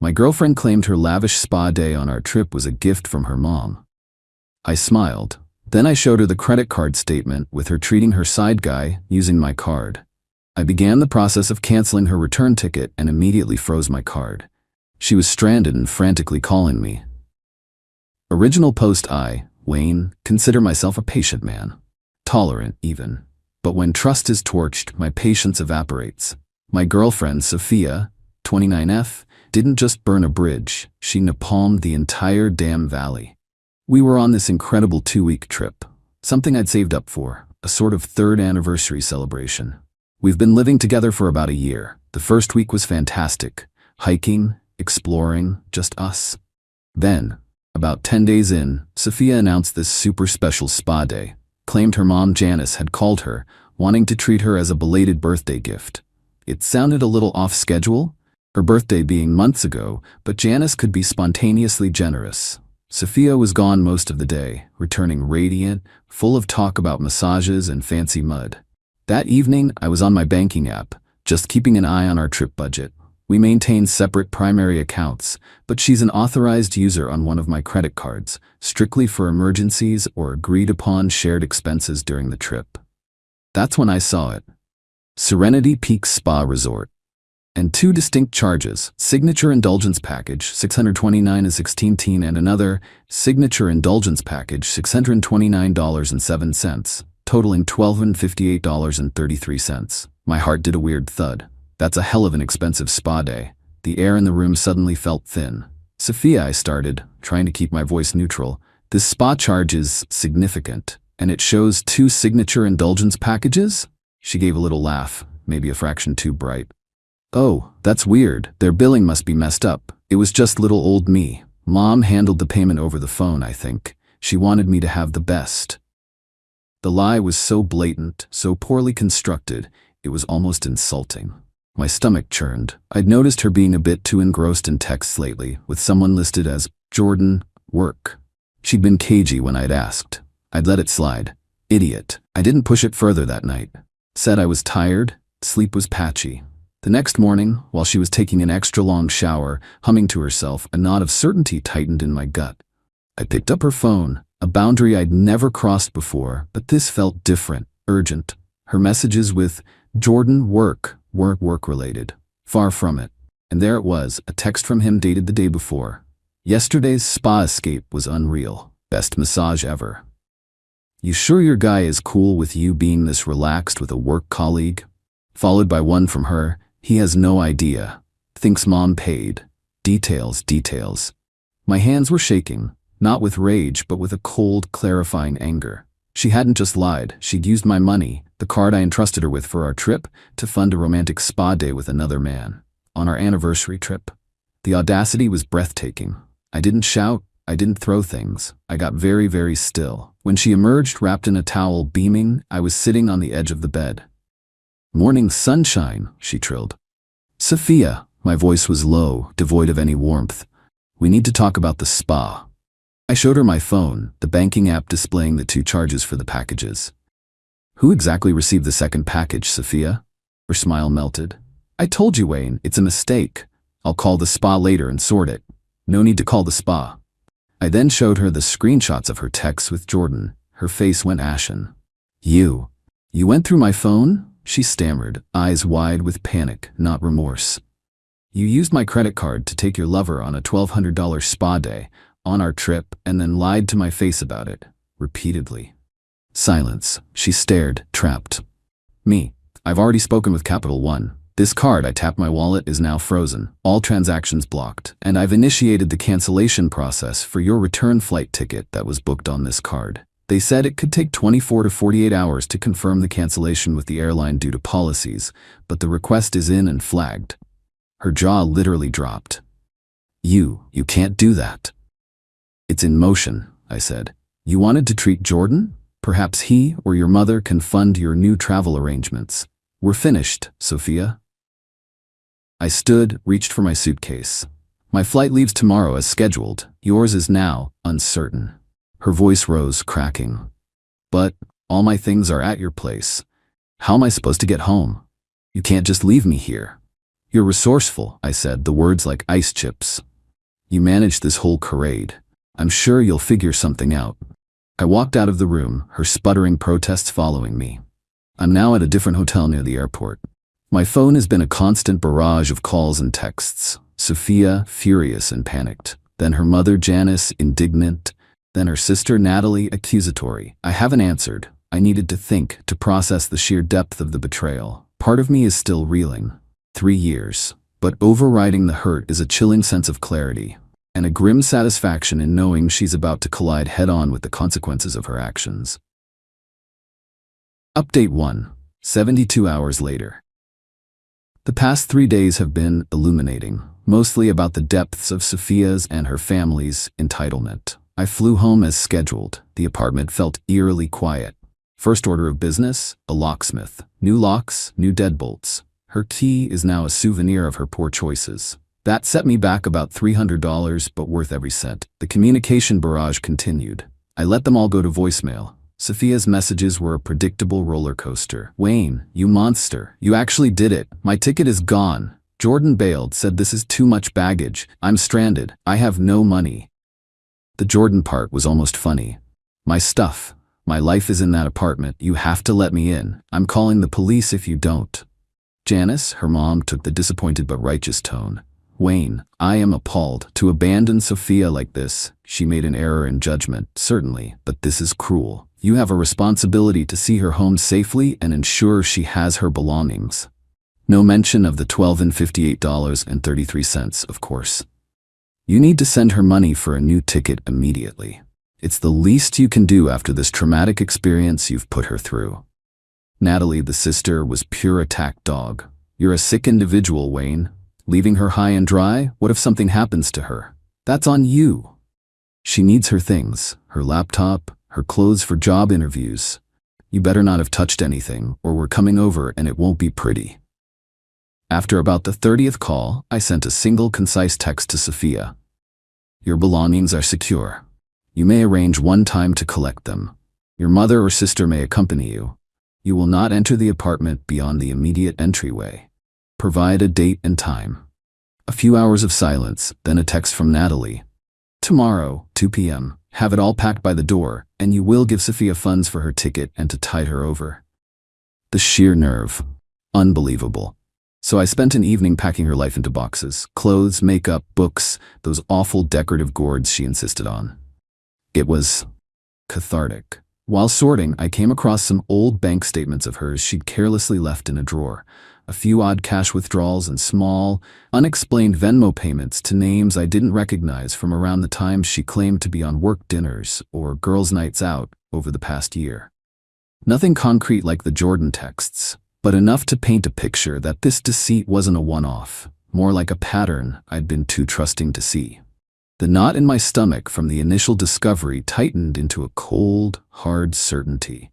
My girlfriend claimed her lavish spa day on our trip was a gift from her mom. I smiled. Then I showed her the credit card statement with her treating her side guy using my card. I began the process of canceling her return ticket and immediately froze my card. She was stranded and frantically calling me. Original post: I, Wayne, consider myself a patient man. Tolerant, even. But when trust is torched, my patience evaporates. My girlfriend, Sophia, 29F, didn't just burn a bridge, she napalmed the entire damn valley. We were on this incredible 2-week trip, something I'd saved up for, a sort of third anniversary celebration. We've been living together for about a year. The first week was fantastic. Hiking, exploring, just us. Then, about 10 days in, Sophia announced this super special spa day, claimed her mom Janice had called her, wanting to treat her as a belated birthday gift. It sounded a little off schedule, her birthday being months ago, but Janice could be spontaneously generous. Sophia was gone most of the day, returning radiant, full of talk about massages and fancy mud. That evening, I was on my banking app, just keeping an eye on our trip budget. We maintain separate primary accounts, but she's an authorized user on one of my credit cards, strictly for emergencies or agreed-upon shared expenses during the trip. That's when I saw it. Serenity Peak Spa Resort. And 2 distinct charges: Signature Indulgence Package, $629.16, and another, Signature Indulgence Package, $629.07, totaling $1,258.33. My heart did a weird thud. That's a hell of an expensive spa day. The air in the room suddenly felt thin. Sophia, I started, trying to keep my voice neutral. This spa charge is significant, and it shows 2 signature indulgence packages? She gave a little laugh, maybe a fraction too bright. Oh, that's weird. Their billing must be messed up. It was just little old me. Mom handled the payment over the phone, I think. She wanted me to have the best. The lie was so blatant, so poorly constructed, it was almost insulting. My stomach churned. I'd noticed her being a bit too engrossed in texts lately, with someone listed as Jordan, work. She'd been cagey when I'd asked. I'd let it slide. Idiot. I didn't push it further that night. Said I was tired, sleep was patchy. The next morning, while she was taking an extra long shower, humming to herself, a knot of certainty tightened in my gut. I picked up her phone, a boundary I'd never crossed before, but this felt different, urgent. Her messages with Jordan, work, work-related. Far from it. And there it was, a text from him dated the day before. Yesterday's spa escape was unreal. Best massage ever. You sure your guy is cool with you being this relaxed with a work colleague? Followed by one from her, he has no idea. Thinks mom paid. Details. My hands were shaking, not with rage but with a cold, clarifying anger. She hadn't just lied, she'd used my money, the card I entrusted her with for our trip, to fund a romantic spa day with another man. On our anniversary trip. The audacity was breathtaking. I didn't shout, I didn't throw things. I got very, very still. When she emerged wrapped in a towel, beaming, I was sitting on the edge of the bed. Morning sunshine, she trilled. Sophia, my voice was low, devoid of any warmth. We need to talk about the spa. I showed her my phone, the banking app displaying the 2 charges for the packages. Who exactly received the second package, Sophia? Her smile melted. I told you, Wayne, it's a mistake. I'll call the spa later and sort it. No need to call the spa. I then showed her the screenshots of her texts with Jordan. Her face went ashen. You went through my phone? She stammered, eyes wide with panic, not remorse. You used my credit card to take your lover on a $1,200 spa day, on our trip, and then lied to my face about it, repeatedly. Silence. She stared, trapped. Me. I've already spoken with Capital One. This card I tapped my wallet is now frozen, all transactions blocked, and I've initiated the cancellation process for your return flight ticket that was booked on this card. They said it could take 24 to 48 hours to confirm the cancellation with the airline due to policies, but the request is in and flagged. Her jaw literally dropped. You can't do that. It's in motion, I said. You wanted to treat Jordan? Perhaps he or your mother can fund your new travel arrangements. We're finished, Sophia. I stood, reached for my suitcase. My flight leaves tomorrow as scheduled. Yours is now uncertain. Her voice rose, cracking. But all my things are at your place. How am I supposed to get home? You can't just leave me here. You're resourceful, I said, the words like ice chips. You managed this whole charade. I'm sure you'll figure something out. I walked out of the room, her sputtering protests following me. I'm now at a different hotel near the airport. My phone has been a constant barrage of calls and texts. Sophia, furious and panicked. Then her mother, Janice, indignant. Then her sister, Natalie, accusatory. I haven't answered. I needed to think, to process the sheer depth of the betrayal. Part of me is still reeling. 3 years. But overriding the hurt is a chilling sense of clarity, and a grim satisfaction in knowing she's about to collide head-on with the consequences of her actions. Update 1. 72 hours later. The past 3 days have been illuminating, mostly about the depths of Sophia's and her family's entitlement. I flew home as scheduled. The apartment felt eerily quiet. First order of business, a locksmith. New locks, new deadbolts. Her key is now a souvenir of her poor choices. That set me back about $300, but worth every cent. The communication barrage continued. I let them all go to voicemail. Sophia's messages were a predictable roller coaster. Wayne, you monster. You actually did it. My ticket is gone. Jordan bailed, said this is too much baggage. I'm stranded. I have no money. The Jordan part was almost funny. My stuff. My life is in that apartment. You have to let me in. I'm calling the police if you don't. Janice, her mom, took the disappointed but righteous tone. Wayne, I am appalled. To abandon Sophia like this, she made an error in judgment, certainly, but this is cruel. You have a responsibility to see her home safely and ensure she has her belongings. No mention of the $12 and $58.33, of course. You need to send her money for a new ticket immediately. It's the least you can do after this traumatic experience you've put her through. Natalie, the sister, was pure attack dog. You're a sick individual, Wayne. Leaving her high and dry? What if something happens to her? That's on you. She needs her things, her laptop, her clothes for job interviews. You better not have touched anything, or we're coming over and it won't be pretty. After about the 30th call, I sent a single concise text to Sophia. Your belongings are secure. You may arrange one time to collect them. Your mother or sister may accompany you. You will not enter the apartment beyond the immediate entryway. Provide a date and time. A few hours of silence, then a text from Natalie. Tomorrow, 2 p.m., have it all packed by the door, and you will give Sophia funds for her ticket and to tide her over. The sheer nerve. Unbelievable. So I spent an evening packing her life into boxes. Clothes, makeup, books, those awful decorative gourds she insisted on. It was cathartic. While sorting, I came across some old bank statements of hers she'd carelessly left in a drawer. A few odd cash withdrawals and small, unexplained Venmo payments to names I didn't recognize from around the time she claimed to be on work dinners or girls' nights out over the past year. Nothing concrete like the Jordan texts, but enough to paint a picture that this deceit wasn't a one-off, more like a pattern I'd been too trusting to see. The knot in my stomach from the initial discovery tightened into a cold, hard certainty.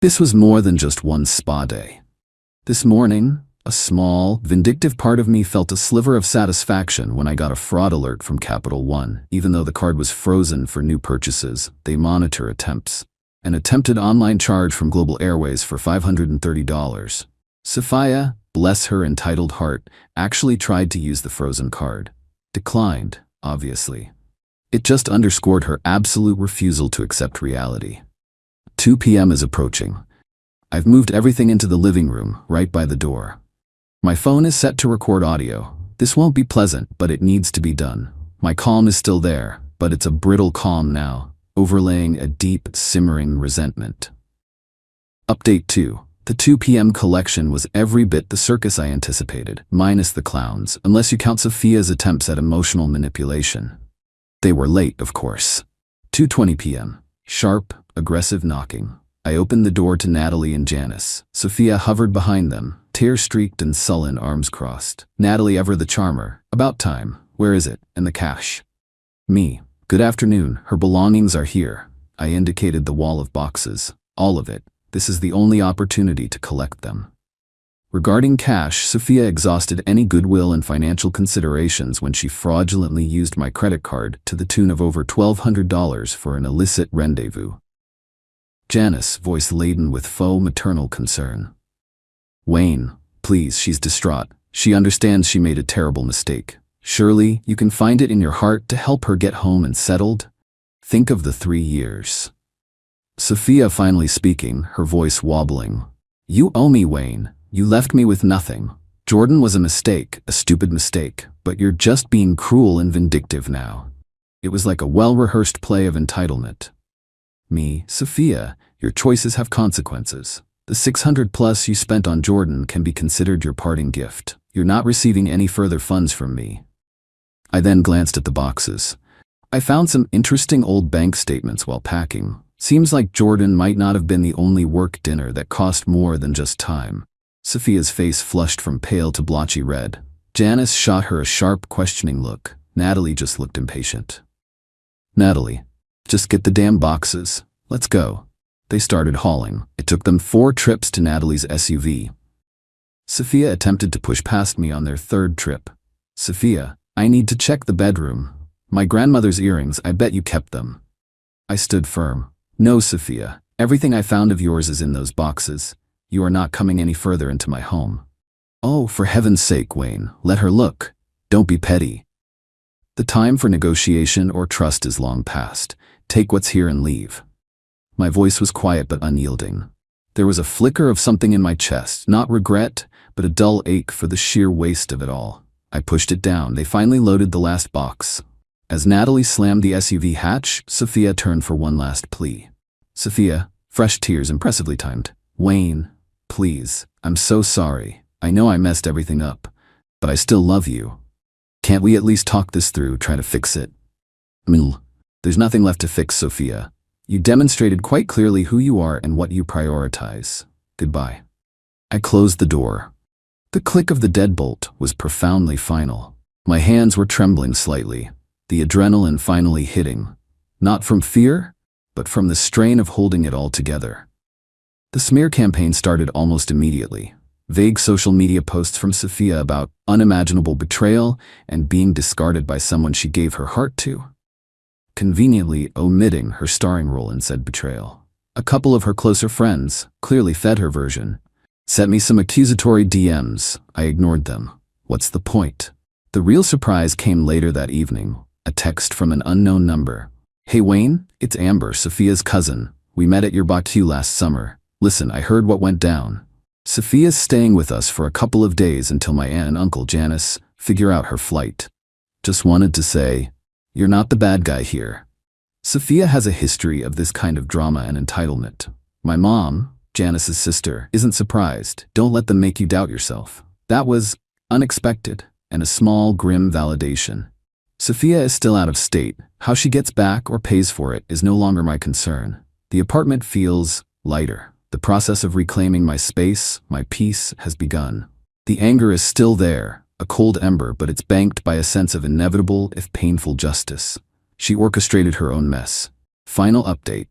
This was more than just one spa day. This morning, a small, vindictive part of me felt a sliver of satisfaction when I got a fraud alert from Capital One. Even though the card was frozen for new purchases, they monitor attempts. An attempted online charge from Global Airways for $530. Sophia, bless her entitled heart, actually tried to use the frozen card. Declined, obviously. It just underscored her absolute refusal to accept reality. 2 p.m. is approaching. I've moved everything into the living room, right by the door. My phone is set to record audio. This won't be pleasant, but it needs to be done. My calm is still there, but it's a brittle calm now, overlaying a deep, simmering resentment. Update 2. The 2 p.m. collection was every bit the circus I anticipated, minus the clowns, unless you count Sophia's attempts at emotional manipulation. They were late, of course. 2:20 p.m. Sharp, aggressive knocking. I opened the door to Natalie and Janice. Sophia hovered behind them, tear-streaked and sullen, arms crossed. Natalie, ever the charmer. About time. Where is it? And the cash? Me. Good afternoon. Her belongings are here. I indicated the wall of boxes. All of it. This is the only opportunity to collect them. Regarding cash, Sophia exhausted any goodwill and financial considerations when she fraudulently used my credit card to the tune of over $1,200 for an illicit rendezvous. Janice, voice laden with faux maternal concern. Wayne, please, she's distraught. She understands she made a terrible mistake. Surely you can find it in your heart to help her get home and settled? Think of the 3 years. Sophia finally speaking, her voice wobbling. You owe me, Wayne. You left me with nothing. Jordan was a mistake, a stupid mistake, but you're just being cruel and vindictive now. It was like a well-rehearsed play of entitlement. Me, Sophia, your choices have consequences. The $600+ you spent on Jordan can be considered your parting gift. You're not receiving any further funds from me. I then glanced at the boxes. I found some interesting old bank statements while packing. Seems like Jordan might not have been the only work dinner that cost more than just time. Sophia's face flushed from pale to blotchy red. Janice shot her a sharp, questioning look. Natalie just looked impatient. Natalie, just get the damn boxes. Let's go. They started hauling. It took them 4 trips to Natalie's SUV. Sophia attempted to push past me on their 3rd trip. Sophia, I need to check the bedroom. My grandmother's earrings, I bet you kept them. I stood firm. No, Sophia. Everything I found of yours is in those boxes. You are not coming any further into my home. Oh, for heaven's sake, Wayne, let her look. Don't be petty. The time for negotiation or trust is long past. Take what's here and leave. My voice was quiet but unyielding. There was a flicker of something in my chest, not regret, but a dull ache for the sheer waste of it all. I pushed it down. They finally loaded the last box. As Natalie slammed the SUV hatch, Sophia turned for one last plea. Sophia, fresh tears impressively timed. Wayne, please, I'm so sorry. I know I messed everything up, but I still love you. Can't we at least talk this through, try to fix it? There's nothing left to fix, Sophia. You demonstrated quite clearly who you are and what you prioritize. Goodbye. I closed the door. The click of the deadbolt was profoundly final. My hands were trembling slightly, the adrenaline finally hitting. Not from fear, but from the strain of holding it all together. The smear campaign started almost immediately. Vague social media posts from Sophia about unimaginable betrayal and being discarded by someone she gave her heart to, conveniently omitting her starring role in said betrayal. A couple of her closer friends, clearly fed her version, sent me some accusatory DMs. I ignored them. What's the point? The real surprise came later that evening, a text from an unknown number. Hey Wayne, it's Amber, Sophia's cousin. We met at your barbecue last summer. Listen, I heard what went down. Sophia's staying with us for a couple of days until my aunt and uncle Janice figure out her flight. Just wanted to say, you're not the bad guy here. Sophia has a history of this kind of drama and entitlement. My mom, Janice's sister, isn't surprised. Don't let them make you doubt yourself. That was unexpected and a small, grim validation. Sophia is still out of state. How she gets back or pays for it is no longer my concern. The apartment feels lighter. The process of reclaiming my space, my peace, has begun. The anger is still there, a cold ember, but it's banked by a sense of inevitable, if painful, justice. She orchestrated her own mess. Final update.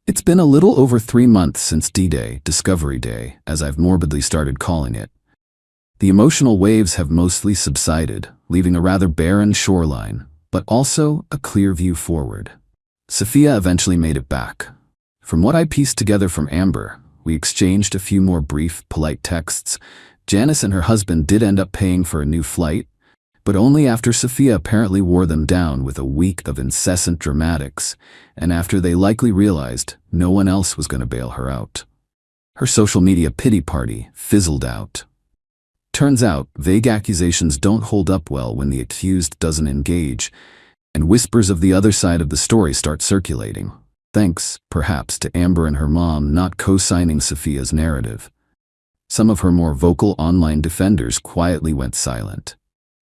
It's been a little over 3 months since D-Day, Discovery Day, as I've morbidly started calling it. The emotional waves have mostly subsided, leaving a rather barren shoreline, but also a clear view forward. Sophia eventually made it back. From what I pieced together from Amber, we exchanged a few more brief, polite texts. Janice and her husband did end up paying for a new flight, but only after Sophia apparently wore them down with a week of incessant dramatics, and after they likely realized no one else was going to bail her out. Her social media pity party fizzled out. Turns out, vague accusations don't hold up well when the accused doesn't engage, and whispers of the other side of the story start circulating. Thanks, perhaps, to Amber and her mom not co-signing Sophia's narrative. Some of her more vocal online defenders quietly went silent.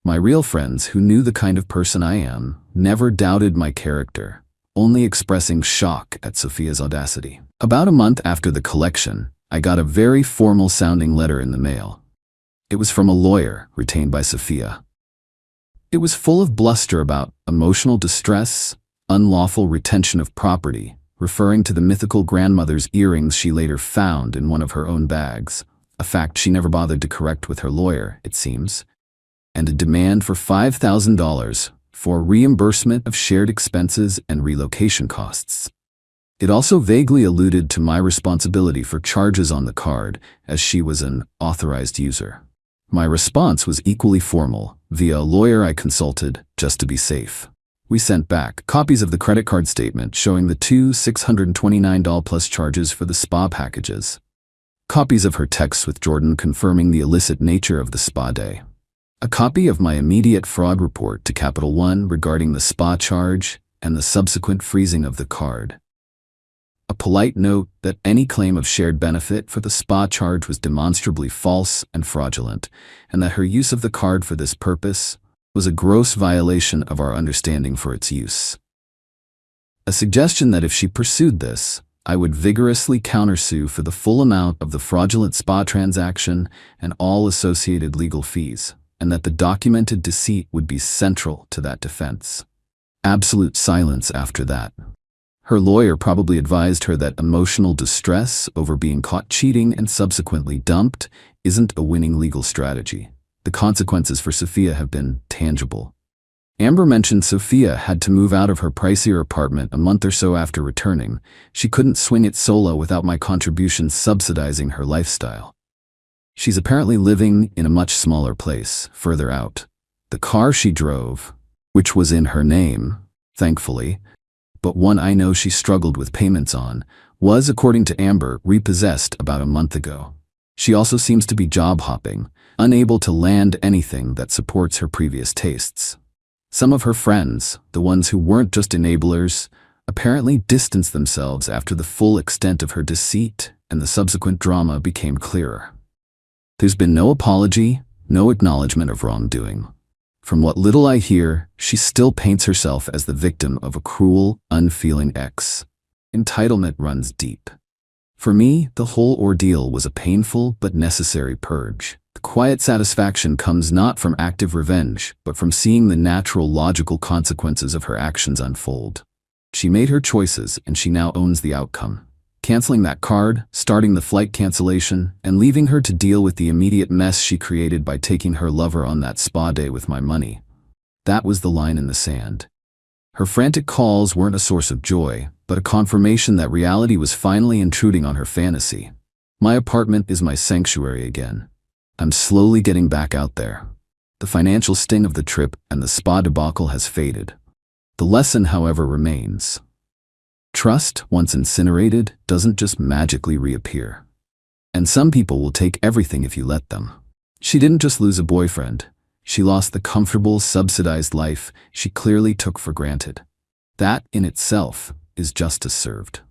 My real friends, who knew the kind of person I am, never doubted my character, only expressing shock at Sophia's audacity. About a month after the collection, I got a very formal-sounding letter in the mail. It was from a lawyer retained by Sophia. It was full of bluster about emotional distress, unlawful retention of property, referring to the mythical grandmother's earrings she later found in one of her own bags, a fact she never bothered to correct with her lawyer, it seems, and a demand for $5,000 for reimbursement of shared expenses and relocation costs. It also vaguely alluded to my responsibility for charges on the card, as she was an authorized user. My response was equally formal, via a lawyer I consulted, just to be safe. We sent back copies of the credit card statement showing the two $629 plus charges for the spa packages. Copies of her texts with Jordan confirming the illicit nature of the spa day. A copy of my immediate fraud report to Capital One regarding the spa charge and the subsequent freezing of the card. A polite note that any claim of shared benefit for the spa charge was demonstrably false and fraudulent, and that her use of the card for this purpose was a gross violation of our understanding for its use. A suggestion that if she pursued this, I would vigorously countersue for the full amount of the fraudulent spa transaction and all associated legal fees, and that the documented deceit would be central to that defense. Absolute silence after that. Her lawyer probably advised her that emotional distress over being caught cheating and subsequently dumped isn't a winning legal strategy. The consequences for Sophia have been tangible. Amber mentioned Sophia had to move out of her pricier apartment a month or so after returning. She couldn't swing it solo without my contributions subsidizing her lifestyle. She's apparently living in a much smaller place, further out. The car she drove, which was in her name, thankfully, but one I know she struggled with payments on, was, according to Amber, repossessed about a month ago. She also seems to be job hopping, unable to land anything that supports her previous tastes. Some of her friends, the ones who weren't just enablers, apparently distanced themselves after the full extent of her deceit and the subsequent drama became clearer. There's been no apology, no acknowledgement of wrongdoing. From what little I hear, she still paints herself as the victim of a cruel, unfeeling ex. Entitlement runs deep. For me, the whole ordeal was a painful but necessary purge. The quiet satisfaction comes not from active revenge, but from seeing the natural, logical consequences of her actions unfold. She made her choices, and she now owns the outcome. Canceling that card, starting the flight cancellation, and leaving her to deal with the immediate mess she created by taking her lover on that spa day with my money. That was the line in the sand. Her frantic calls weren't a source of joy, but a confirmation that reality was finally intruding on her fantasy. My apartment is my sanctuary again. I'm slowly getting back out there. The financial sting of the trip and the spa debacle has faded. The lesson, however, remains. Trust, once incinerated, doesn't just magically reappear. And some people will take everything if you let them. She didn't just lose a boyfriend. She lost the comfortable, subsidized life she clearly took for granted. That, in itself, is justice served.